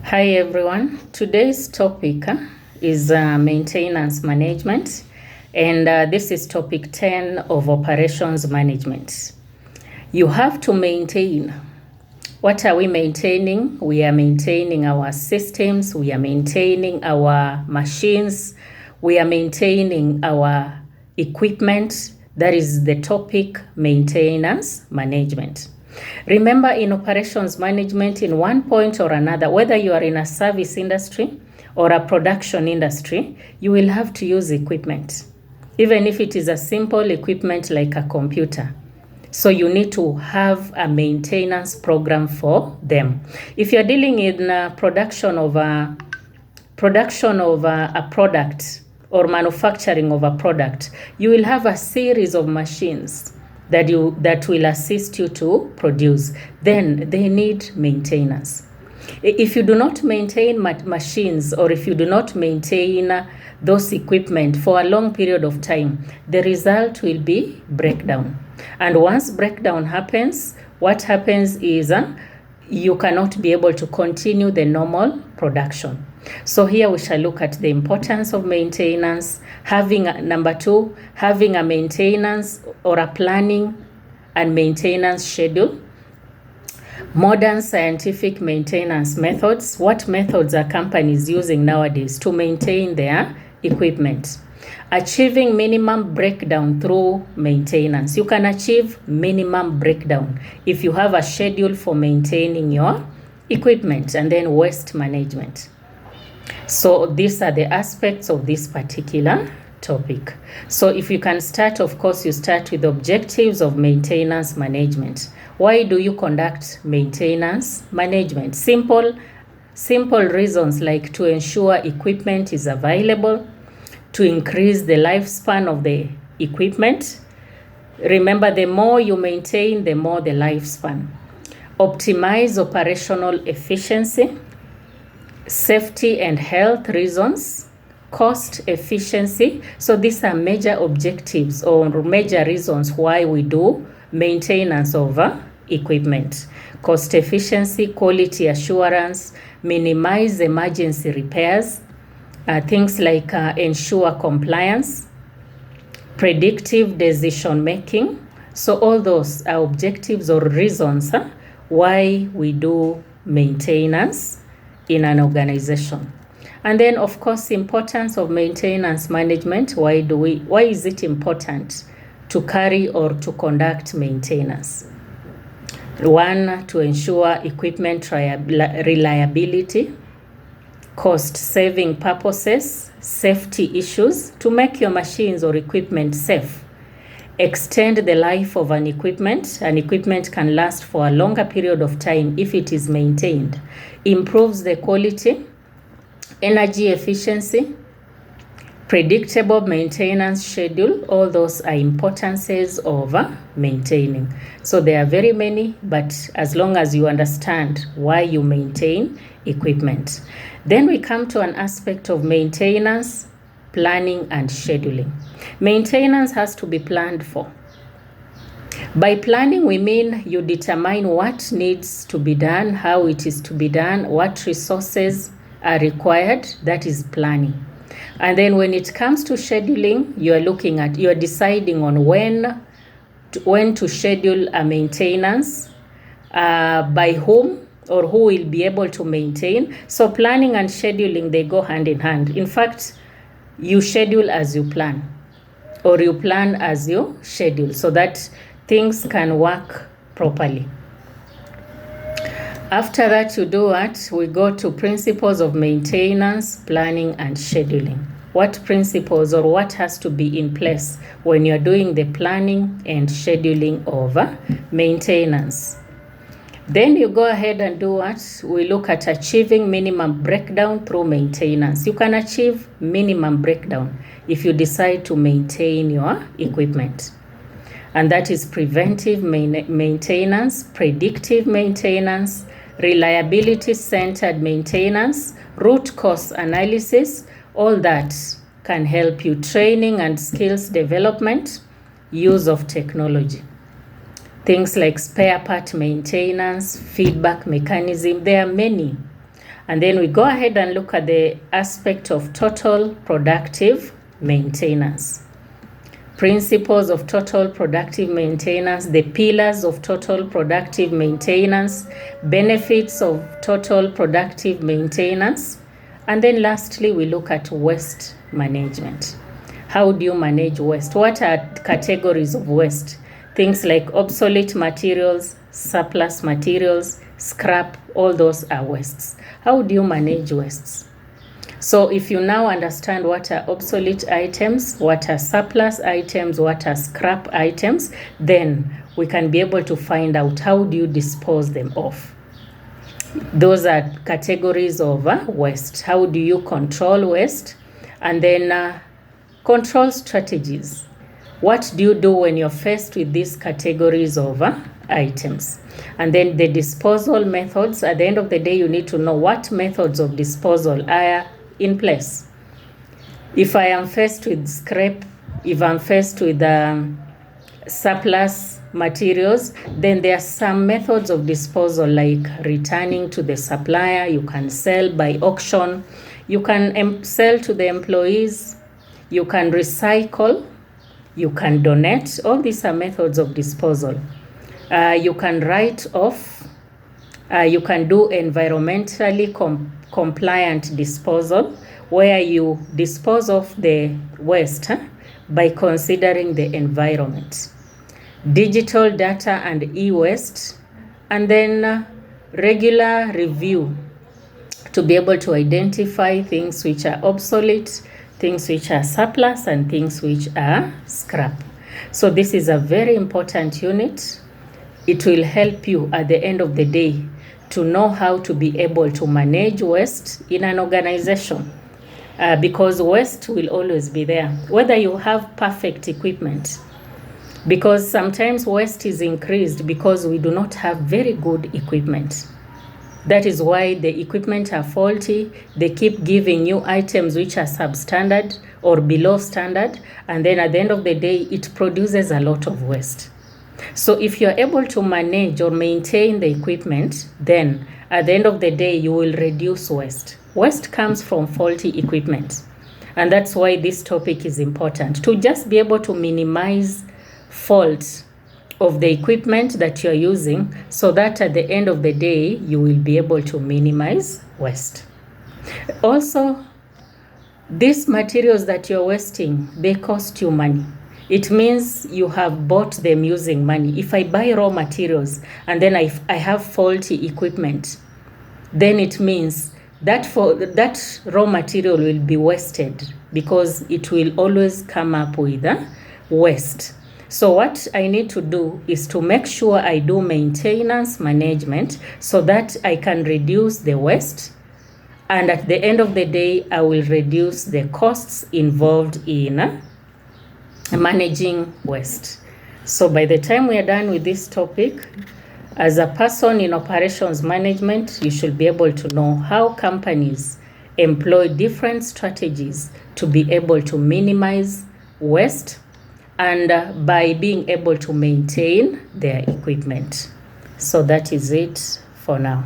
Hi everyone. Today's topic is maintenance management, and this is topic 10 of operations management. You have to maintain. What are we maintaining? We are maintaining our systems, we are maintaining our machines, we are maintaining our equipment. That is the topic, maintenance management. Remember, in operations management, in one point or another, whether you are in a service industry or a production industry, you will have to use equipment, even if it is a simple equipment like a computer. So you need to have a maintenance program for them. If you're dealing in production of a product or manufacturing of a product, you will have a series of machines that will assist you to produce. Then they need maintenance. If you do not maintain machines, or if you do not maintain those equipment for a long period of time, the result will be breakdown. And once breakdown happens, what happens is you cannot be able to continue the normal production. So here we shall look at the importance of maintenance, number 2, having a maintenance or a planning and maintenance schedule. Modern scientific maintenance methods. What methods are companies using nowadays to maintain their equipment? Achieving minimum breakdown through maintenance. You can achieve minimum breakdown if you have a schedule for maintaining your equipment. And then waste management. So these are the aspects of this particular topic. So if you can start, of course, you start with objectives of maintenance management. Why do you conduct maintenance management? Simple reasons, like to ensure equipment is available, to increase the lifespan of the equipment. Remember, the more you maintain, the more the lifespan. Optimize operational efficiency, safety and health reasons, cost efficiency. So these are major objectives or major reasons why we do maintenance of equipment. Cost efficiency, quality assurance, minimize emergency repairs, things like ensure compliance, predictive decision making. So all those are objectives or reasons why we do maintenance in an organization. And then, of course, importance of maintenance management. Why is it important to carry or to conduct maintenance? 1, to ensure equipment reliability, cost saving purposes, safety issues, to make your machines or equipment safe. Extend the life of an equipment. An equipment can last for a longer period of time if it is maintained. Improves the quality, energy efficiency, predictable maintenance schedule. All those are importances of maintaining. So there are very many, but as long as you understand why you maintain equipment. Then we come to an aspect of maintenance, planning and scheduling. Maintenance has to be planned for. By planning, we mean you determine what needs to be done, how it is to be done, what resources are required. That is planning. And then when it comes to scheduling, you are deciding on when to schedule a maintenance, by whom or who will be able to maintain. So planning and scheduling, they go hand in hand. In fact, you schedule as you plan, or you plan as you schedule, so that things can work properly. After that, you do what? We go to principles of maintenance, planning and scheduling. What principles or what has to be in place when you're doing the planning and scheduling of maintenance? Then you go ahead and do what? We look at achieving minimum breakdown through maintenance. You can achieve minimum breakdown if you decide to maintain your equipment. And that is preventive maintenance, predictive maintenance, reliability-centered maintenance, root cause analysis. All that can help you. Training and skills development, use of technology. Things like spare part maintenance, feedback mechanism, there are many. And then we go ahead and look at the aspect of total productive maintenance. Principles of total productive maintenance, the pillars of total productive maintenance, benefits of total productive maintenance, and then lastly we look at waste management. How do you manage waste? What are categories of waste? Things like obsolete materials, surplus materials, scrap, all those are wastes. How do you manage wastes? So if you now understand what are obsolete items, what are surplus items, what are scrap items, then we can be able to find out how do you dispose them off. Those are categories of waste. How do you control waste? And then control strategies. What do you do when you're faced with these categories of items? And then the disposal methods. At the end of the day, you need to know what methods of disposal are in place. If I am faced with scrap, if I'm faced with surplus materials, then there are some methods of disposal like returning to the supplier. You can sell by auction. You can sell to the employees. You can recycle. You can donate. All these are methods of disposal. You can write off. You can do environmentally compliant disposal, where you dispose of the waste by considering the environment. Digital data and e-waste, and then regular review to be able to identify things which are obsolete, things which are surplus, and things which are scrap. So this is a very important unit. It will help you at the end of the day to know how to be able to manage waste in an organization, because waste will always be there, whether you have perfect equipment, because sometimes waste is increased because we do not have very good equipment. That is why the equipment are faulty. They keep giving you items which are substandard or below standard, and then at the end of the day, it produces a lot of waste. So if you're able to manage or maintain the equipment, then at the end of the day, you will reduce waste. Waste comes from faulty equipment. And that's why this topic is important, to just be able to minimize faults of the equipment that you're using, so that at the end of the day, you will be able to minimize waste. Also, these materials that you're wasting, they cost you money. It means you have bought them using money. If I buy raw materials and then I have faulty equipment, then it means that that raw material will be wasted, because it will always come up with waste. So what I need to do is to make sure I do maintenance management so that I can reduce the waste, and at the end of the day, I will reduce the costs involved in managing waste. So by the time we are done with this topic, as a person in operations management, you should be able to know how companies employ different strategies to be able to minimize waste, and by being able to maintain their equipment. So that is it for now.